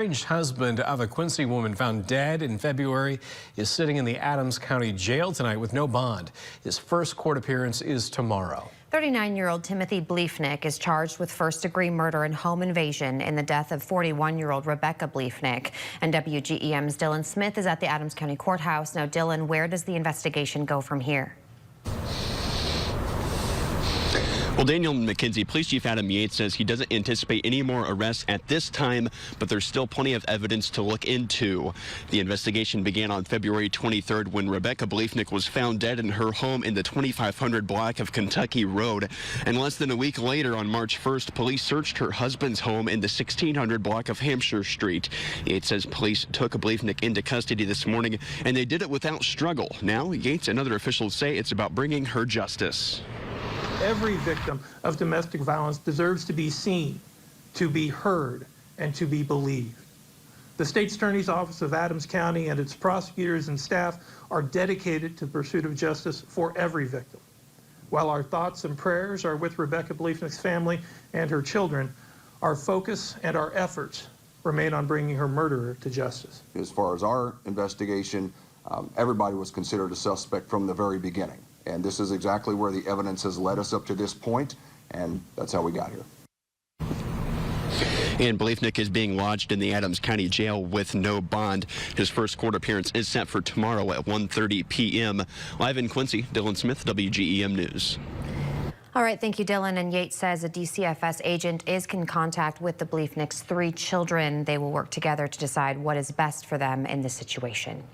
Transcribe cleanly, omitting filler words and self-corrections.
Estranged husband of a Quincy woman found dead in February is sitting in the Adams County Jail tonight with no bond. His first court appearance is tomorrow. 39-year-old Timothy Bleefnick is charged with first-degree murder and home invasion in the death of 41-year-old Rebecca Bleefnick. And WGEM's Dylan Smith is at the Adams County Courthouse. Now, Dylan, where does the investigation go from here? Well, Daniel McKenzie, Police Chief Adam Yates says he doesn't anticipate any more arrests at this time, but there's still plenty of evidence to look into. The investigation began on February 23rd when Rebecca Bleefnick was found dead in her home in the 2500 block of Kentucky Road. And less than a week later, on March 1st, police searched her husband's home in the 1600 block of Hampshire Street. Yates says police took Bleefnick into custody this morning, and they did it without struggle. Now, Yates and other officials say it's about bringing her justice. Every victim of domestic violence deserves to be seen, to be heard, and to be believed. The State Attorney's Office of Adams County and its prosecutors and staff are dedicated to the pursuit of justice for every victim. While our thoughts and prayers are with Rebecca Bleefnick's family and her children, our focus and our efforts remain on bringing her murderer to justice. As far as our investigation, everybody was considered a suspect from the very beginning. And this is exactly where the evidence has led us up to this point, and that's how we got here. And Bleefnick is being lodged in the Adams County Jail with no bond. His first court appearance is set for tomorrow at 1:30 p.m. Live in Quincy, Dylan Smith, WGEM News. All right, thank you, Dylan. And Yates says a DCFS agent is in contact with the Bleefnick's 3 children. They will work together to decide what is best for them in this situation.